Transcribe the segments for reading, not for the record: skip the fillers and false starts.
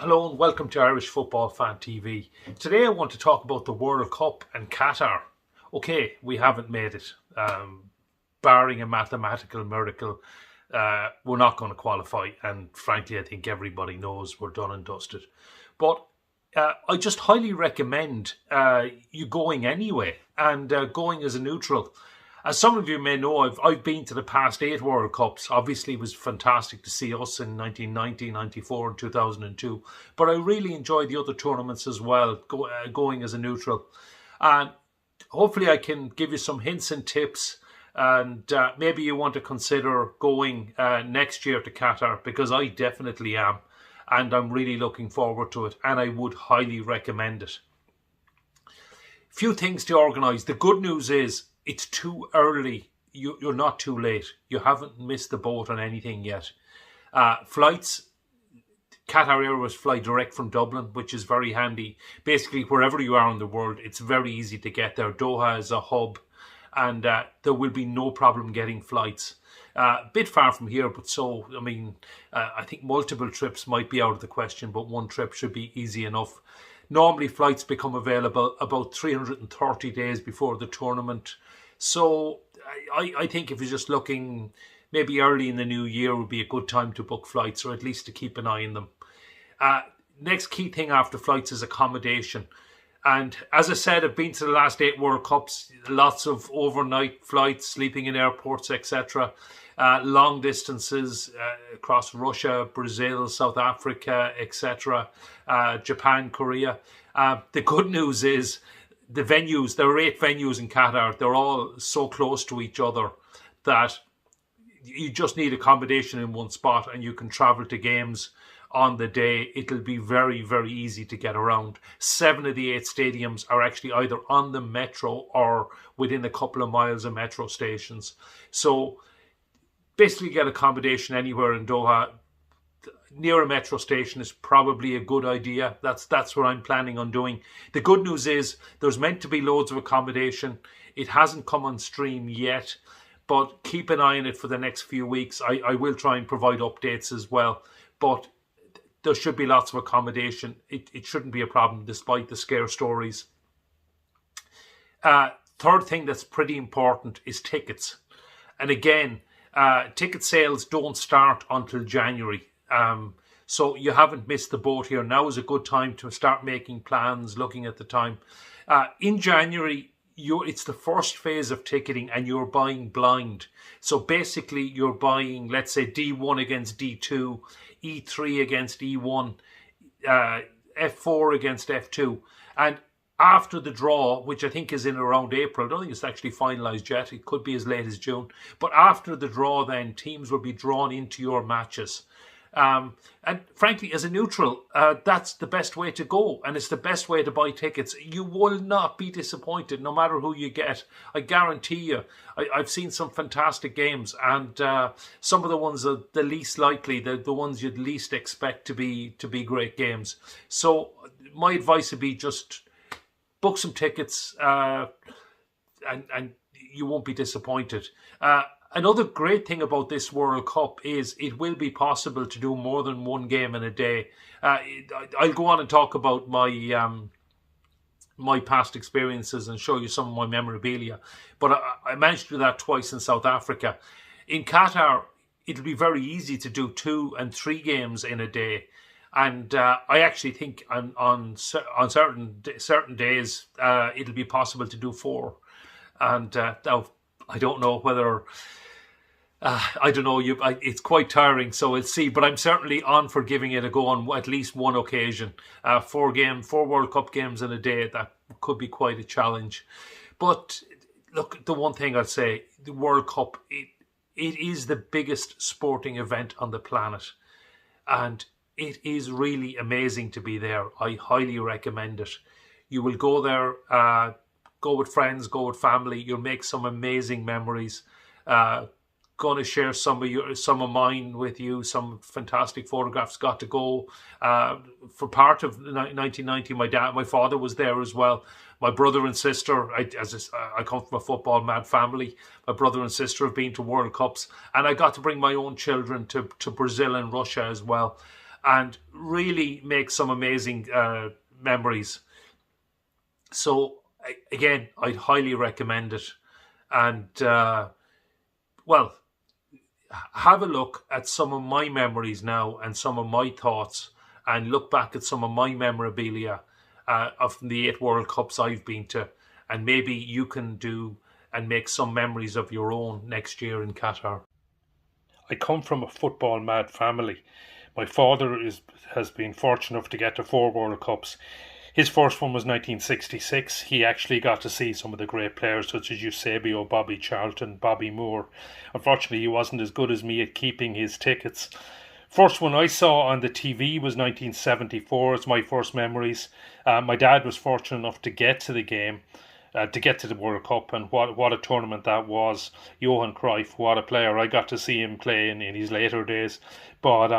Hello and welcome to Irish Football Fan TV. Today I want to talk about the World Cup and Qatar. Okay, we haven't made it. Barring a mathematical miracle, we're not going to qualify, and frankly I think everybody knows we're done and dusted. But I just highly recommend you going anyway, and going as a neutral. As some of you may know, I've been to the past 8 World Cups. Obviously, it was fantastic to see us in 1990, 94 and 2002. But I really enjoyed the other tournaments as well, going as a neutral. And hopefully I can give you some hints and tips. And maybe you want to consider going next year to Qatar, because I definitely am. And I'm really looking forward to it. And I would highly recommend it. Few things to organise. The good news is, it's too early. You're not too late. You haven't missed the boat on anything yet. Flights, Qatar Airways fly direct from Dublin, which is very handy. Basically, wherever you are in the world, it's very easy to get there. Doha is a hub, and there will be no problem getting flights. A bit far from here, but I think multiple trips might be out of the question, but one trip should be easy enough. Normally, flights become available about 330 days before the tournament. So I think if you're just looking, maybe early in the new year would be a good time to book flights, or at least to keep an eye on them. Next key thing after flights is accommodation. And as I said, I've been to the last 8 World Cups, lots of overnight flights, sleeping in airports, etc. Long distances across Russia, Brazil, South Africa, etc. Japan, Korea. The good news is the venues, there are 8 venues in Qatar. They're all so close to each other that you just need accommodation in one spot and you can travel to games on the day. It'll be very, very easy to get around. 7 of the 8 stadiums are actually either on the metro or within a couple of miles of metro stations. So basically get accommodation anywhere in Doha. Near a metro station is probably a good idea. That's what I'm planning on doing. The good news is there's meant to be loads of accommodation. It hasn't come on stream yet, but keep an eye on it for the next few weeks. I will try and provide updates as well, but there should be lots of accommodation. It shouldn't be a problem despite the scare stories. Third thing that's pretty important is tickets. And again, ticket sales don't start until January. So you haven't missed the boat here. Now is a good time to start making plans, looking at the time. In January, it's the first phase of ticketing and you're buying blind. So basically you're buying, let's say, D1 against D2, E3 against E1, F4 against F2. And after the draw, which I think is in around April, I don't think it's actually finalised yet. It could be as late as June. But after the draw, then teams will be drawn into your matches. And frankly, as a neutral, that's the best way to go. And it's the best way to buy tickets. You will not be disappointed, no matter who you get. I guarantee you. I've seen some fantastic games. And some of the ones are the least likely, the ones you'd least expect to be great games. So my advice would be just book some tickets and you won't be disappointed. Another great thing about this World Cup is it will be possible to do more than one game in a day. I'll go on and talk about my my past experiences and show you some of my memorabilia. But I managed to do that twice in South Africa. In Qatar, it'll be very easy to do 2 and 3 games in a day. And I actually think on certain days it'll be possible to do 4. And now I don't know whether it's quite tiring, so we'll see. But I'm certainly on for giving it a go on at least one occasion. 4 World Cup games in a day, that could be quite a challenge. But look, the one thing I'd say, the World Cup, it is the biggest sporting event on the planet. And it is really amazing to be there. I highly recommend it. You will go there, go with friends, go with family. You'll make some amazing memories. Going to share some of mine with you. Some fantastic photographs. Got to go for part of 1990. My father was there as well. My brother and sister. I come from a football mad family. My brother and sister have been to World Cups, and I got to bring my own children to Brazil and Russia as well. and really make some amazing memories. So again, I'd highly recommend it. And well, have a look at some of my memories now and some of my thoughts, and look back at some of my memorabilia of the 8 World Cups I've been to, and maybe you can do and make some memories of your own next year in Qatar. I come from a football mad family. My father has been fortunate enough to get to 4 World Cups. His first one was 1966. He actually got to see some of the great players such as Eusebio, Bobby Charlton, Bobby Moore. Unfortunately, he wasn't as good as me at keeping his tickets. First one I saw on the TV was 1974. It's my first memories. My dad was fortunate enough to get to the game, to get to the World Cup, and what a tournament that was. Johan Cruyff, what a player. I got to see him play in his later days, but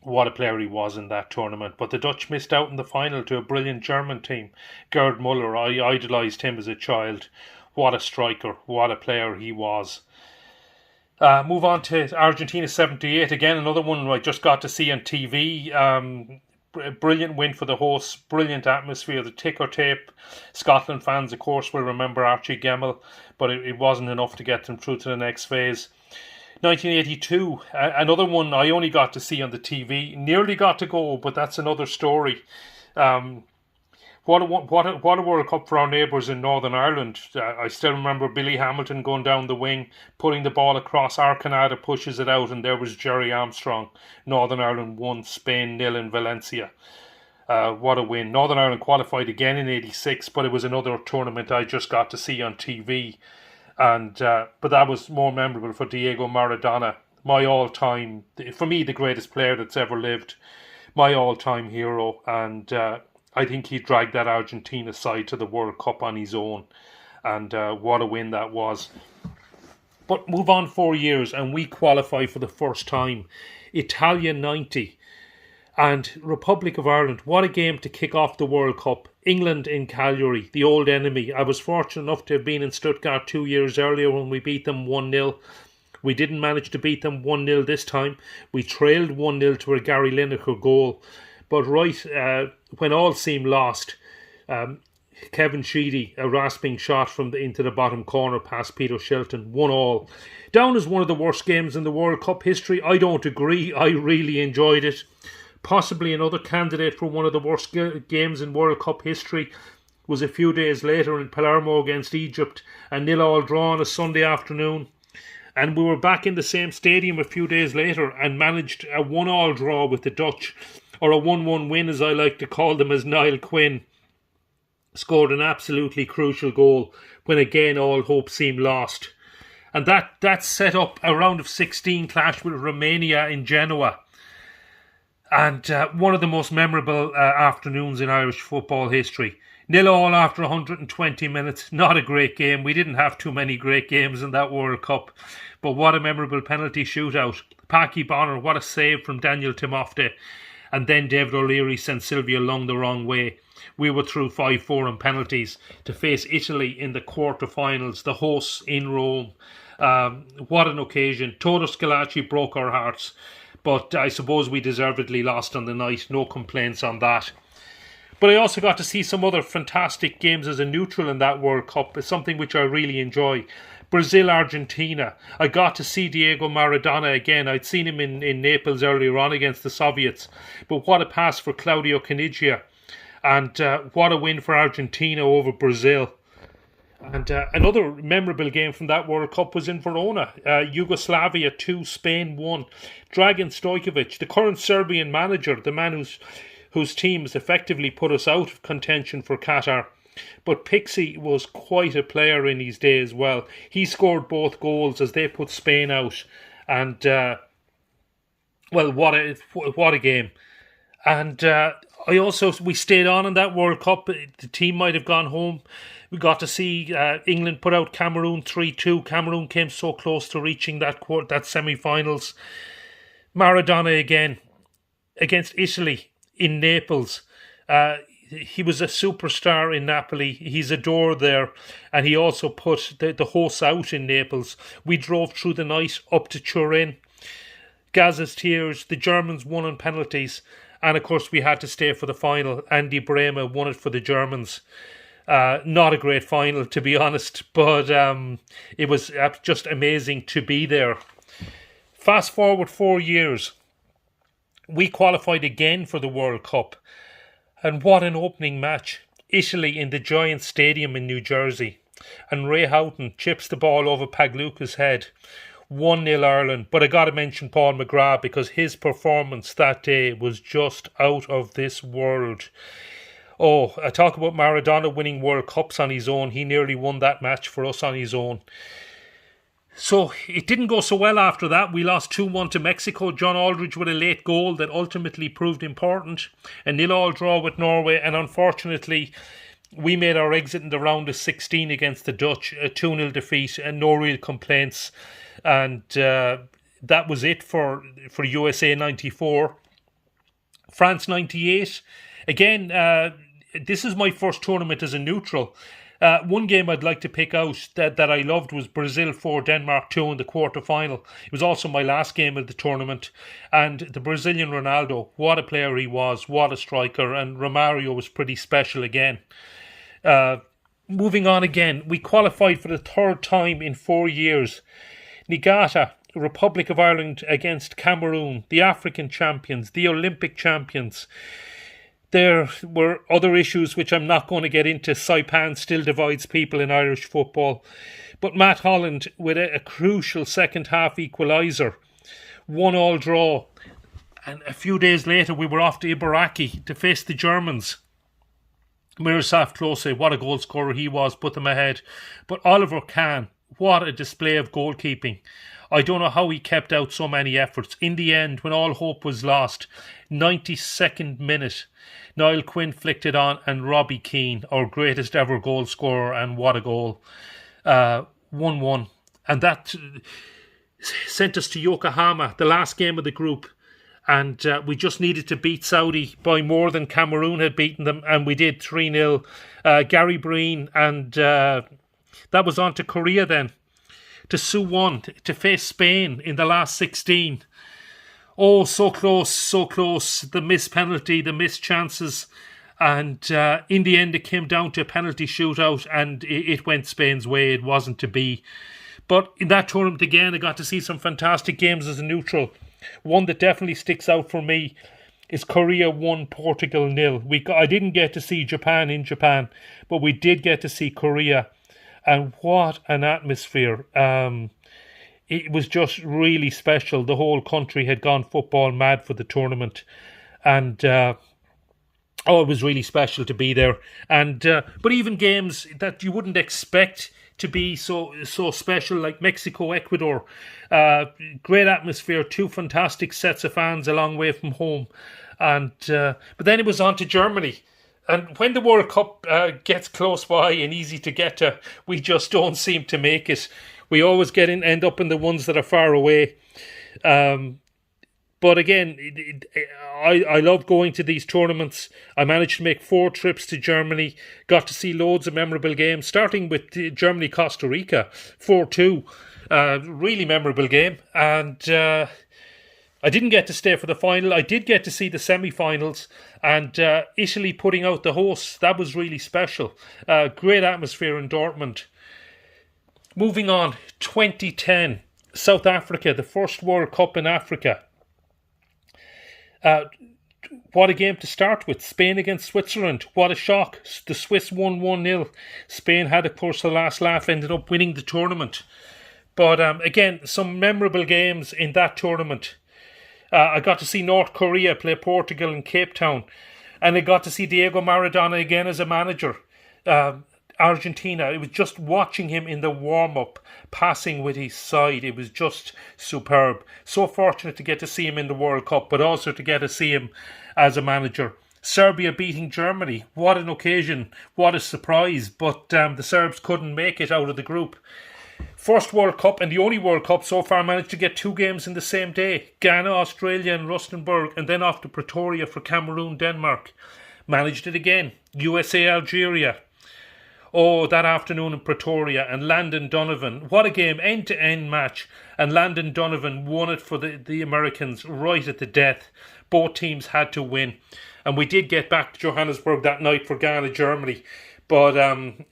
what a player he was in that tournament. But the Dutch missed out in the final to a brilliant German team. Gerd Müller, I idolised him as a child. What a striker, what a player he was. Move on to Argentina 78. Again, another one I just got to see on TV. Brilliant win for the hosts, brilliant atmosphere, the ticker tape. Scotland fans, of course, will remember Archie Gemmill, but it wasn't enough to get them through to the next phase. 1982, another one I only got to see on the TV. Nearly got to go, but that's another story. What a World Cup for our neighbours in Northern Ireland. I still remember Billy Hamilton going down the wing, putting the ball across. Arcanada pushes it out, and there was Jerry Armstrong. Northern Ireland won, Spain 0 in Valencia. What a win. Northern Ireland qualified again in 86, but it was another tournament I just got to see on TV. And but that was more memorable for Diego Maradona, my all-time, for me, the greatest player that's ever lived, my all-time hero. And I think he dragged that Argentina side to the World Cup on his own. And what a win that was. But move on 4 years and we qualify for the first time. Italia 90 and Republic of Ireland. What a game to kick off the World Cup. England in Cagliari, the old enemy. I was fortunate enough to have been in Stuttgart 2 years earlier when we beat them 1-0. We didn't manage to beat them 1-0 this time. We trailed 1-0 to a Gary Lineker goal. But when all seemed lost, Kevin Sheedy, a rasping shot into the bottom corner past Peter Shilton, 1-1. Down as one of the worst games in the World Cup history. I don't agree. I really enjoyed it. Possibly another candidate for one of the worst games in World Cup history was a few days later in Palermo against Egypt, a 0-0 draw on a Sunday afternoon. And we were back in the same stadium a few days later and managed a 1-1 draw with the Dutch, or a 1-1 win as I like to call them, as Niall Quinn scored an absolutely crucial goal when again all hope seemed lost. And that set up a round of 16 clash with Romania in Genoa. And one of the most memorable afternoons in Irish football history. 0-0 after 120 minutes. Not a great game. We didn't have too many great games in that World Cup. But what a memorable penalty shootout. Paki Bonner, what a save from Daniel Timofte. And then David O'Leary sent Sylvia Lung the wrong way. We were through 5-4 on penalties to face Italy in the quarterfinals, the hosts in Rome. What an occasion. Toto Schillaci broke our hearts. But I suppose we deservedly lost on the night. No complaints on that. But I also got to see some other fantastic games as a neutral in that World Cup. It's something which I really enjoy. Brazil-Argentina. I got to see Diego Maradona again. I'd seen him in Naples earlier on against the Soviets. But what a pass for Claudio Caniggia. And what a win for Argentina over Brazil. And another memorable game from that World Cup was in Verona. Yugoslavia 2, Spain 1. Dragan Stojkovic, the current Serbian manager, the man whose team has effectively put us out of contention for Qatar. But Pixie was quite a player in his day as well. He scored both goals as they put Spain out. And, well, what a game. And we stayed on in that World Cup. The team might have gone home. We got to see England put out Cameroon 3-2. Cameroon came so close to reaching that semi-finals. Maradona again against Italy in Naples. He was a superstar in Napoli. He's adored there. And he also put the hosts out in Naples. We drove through the night up to Turin. Gaza's tears. The Germans won on penalties. And of course, we had to stay for the final. Andy Brehme won it for the Germans. Not a great final, to be honest, but it was just amazing to be there. Fast forward 4 years, we qualified again for the World Cup. And what an opening match. Italy in the Giant Stadium in New Jersey. And Ray Houghton chips the ball over Pagluka's head. 1-0 Ireland. But I got to mention Paul McGrath because his performance that day was just out of this world. Oh, I talk about Maradona winning World Cups on his own. He nearly won that match for us on his own. So it didn't go so well after that. We lost 2-1 to Mexico. John Aldridge with a late goal that ultimately proved important. A 0-0 draw with Norway. And unfortunately, we made our exit in the round of 16 against the Dutch. A 2-0 defeat and no real complaints. And that was it for USA94. France 98. Again, this is my first tournament as a neutral. One game I'd like to pick out that I loved was Brazil 4, Denmark 2 in the quarter-final. It was also my last game of the tournament. And the Brazilian Ronaldo, what a player he was, what a striker. And Romario was pretty special again. Moving on again, we qualified for the third time in 4 years. Niigata, Republic of Ireland against Cameroon, the African champions, the Olympic champions. There were other issues which I'm not going to get into. Saipan still divides people in Irish football. But Matt Holland with a crucial second half equaliser. 1-1 draw. And a few days later we were off to Ibaraki to face the Germans. Miroslav Klose, what a goal scorer he was, put them ahead. But Oliver Kahn, what a display of goalkeeping. I don't know how he kept out so many efforts. In the end, when all hope was lost, 92nd minute, Niall Quinn flicked it on and Robbie Keane, our greatest ever goal scorer, and what a goal. 1-1. And that sent us to Yokohama, the last game of the group. And we just needed to beat Saudi by more than Cameroon had beaten them. And we did 3-0. Gary Breen. And that was on to Korea then. To Suwon, to face Spain in the last 16. Oh, so close, so close. The missed penalty, the missed chances. And in the end, it came down to a penalty shootout and it went Spain's way. It wasn't to be. But in that tournament again, I got to see some fantastic games as a neutral. One that definitely sticks out for me is Korea 1, Portugal 0. I didn't get to see Japan in Japan, but we did get to see Korea. And what an atmosphere. It was just really special. The whole country had gone football mad for the tournament. And it was really special to be there. And but even games that you wouldn't expect to be so special, like Mexico, Ecuador. Great atmosphere, 2 fantastic sets of fans a long way from home. And but then it was on to Germany. And when the World Cup gets close by and easy to get to, we just don't seem to make it. We always end up in the ones that are far away. But again, I love going to these tournaments. I managed to make 4 trips to Germany. Got to see loads of memorable games, starting with Germany-Costa Rica, 4-2. Really memorable game. And I didn't get to stay for the final. I did get to see the semi-finals. And Italy putting out the hosts, that was really special. Great atmosphere in Dortmund. Moving on, 2010, South Africa, the first World Cup in Africa. What a game to start with. Spain against Switzerland. What a shock. The Swiss won 1-0. Spain had, of course, the last laugh, ended up winning the tournament. But again, some memorable games in that tournament. I got to see North Korea play Portugal in Cape Town. And I got to see Diego Maradona again as a manager. Argentina, it was just watching him in the warm-up, passing with his side. It was just superb. So fortunate to get to see him in the World Cup, but also to get to see him as a manager. Serbia beating Germany. What an occasion. What a surprise. But the Serbs couldn't make it out of the group. First World Cup and the only World Cup so far managed to get 2 games in the same day. Ghana, Australia and Rustenburg, and then off to Pretoria for Cameroon, Denmark. Managed it again. USA, Algeria. Oh, that afternoon in Pretoria, and Landon Donovan. What a game, end-to-end match. And Landon Donovan won it for the Americans right at the death. Both teams had to win. And we did get back to Johannesburg that night for Ghana, Germany. But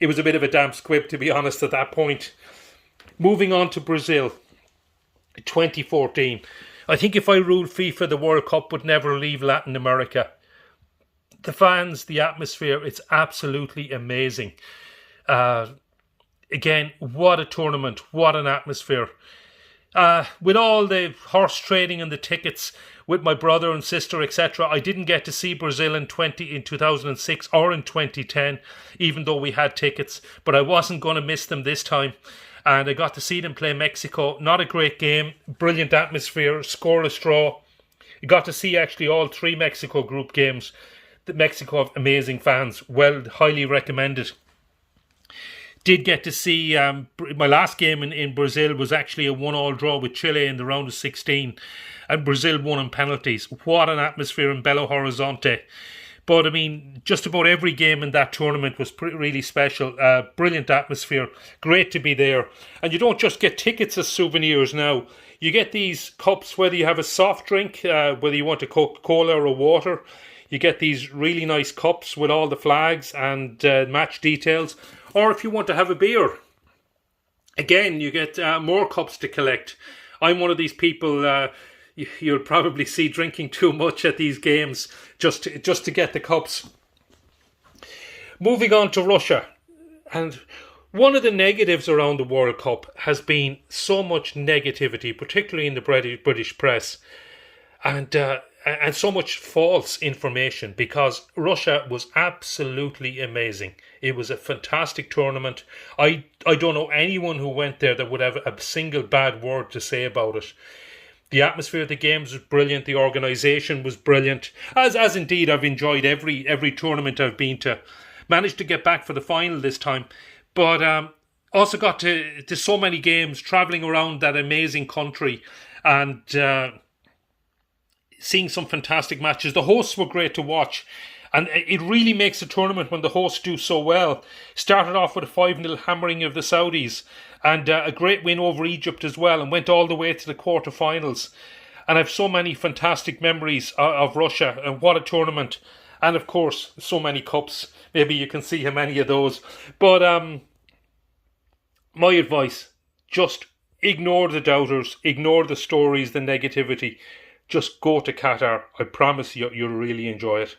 it was a bit of a damp squib, to be honest, at that point. Moving on to Brazil, 2014. I think if I ruled FIFA, the World Cup would never leave Latin America. The fans, the atmosphere, it's absolutely amazing. Again, what a tournament, what an atmosphere. With all the horse trading and the tickets with my brother and sister, etc., I didn't get to see Brazil in 2006 or in 2010, even though we had tickets, but I wasn't going to miss them this time. And I got to see them play Mexico. Not a great game, brilliant atmosphere, scoreless draw. I got to see actually all 3 Mexico group games. The Mexico have amazing fans, well, highly recommended. Did get to see, my last game in Brazil was actually a 1-1 draw with Chile in the round of 16. And Brazil won on penalties. What an atmosphere in Belo Horizonte. But I mean, just about every game in that tournament was really special. Brilliant atmosphere. Great to be there. And you don't just get tickets as souvenirs now. You get these cups, whether you have a soft drink, whether you want a Coca-Cola or a water. You get these really nice cups with all the flags and match details. Or if you want to have a beer, again, you get more cups to collect. I'm one of these people... You'll probably see drinking too much at these games just to get the cups. Moving on to Russia. And one of the negatives around the World Cup has been so much negativity, particularly in the British press. And so much false information, because Russia was absolutely amazing. It was a fantastic tournament. I don't know anyone who went there that would have a single bad word to say about it. The atmosphere of the games was brilliant. The organisation was brilliant. As indeed I've enjoyed every tournament I've been to. Managed to get back for the final this time. But also got to so many games, travelling around that amazing country. And seeing some fantastic matches. The hosts were great to watch. And it really makes a tournament when the hosts do so well. Started off with a 5-0 hammering of the Saudis. And a great win over Egypt as well, and went all the way to the quarterfinals. And I have so many fantastic memories of Russia, and what a tournament. And of course, so many cups. Maybe you can see how many of those. But my advice, just ignore the doubters, ignore the stories, the negativity. Just go to Qatar. I promise you'll really enjoy it.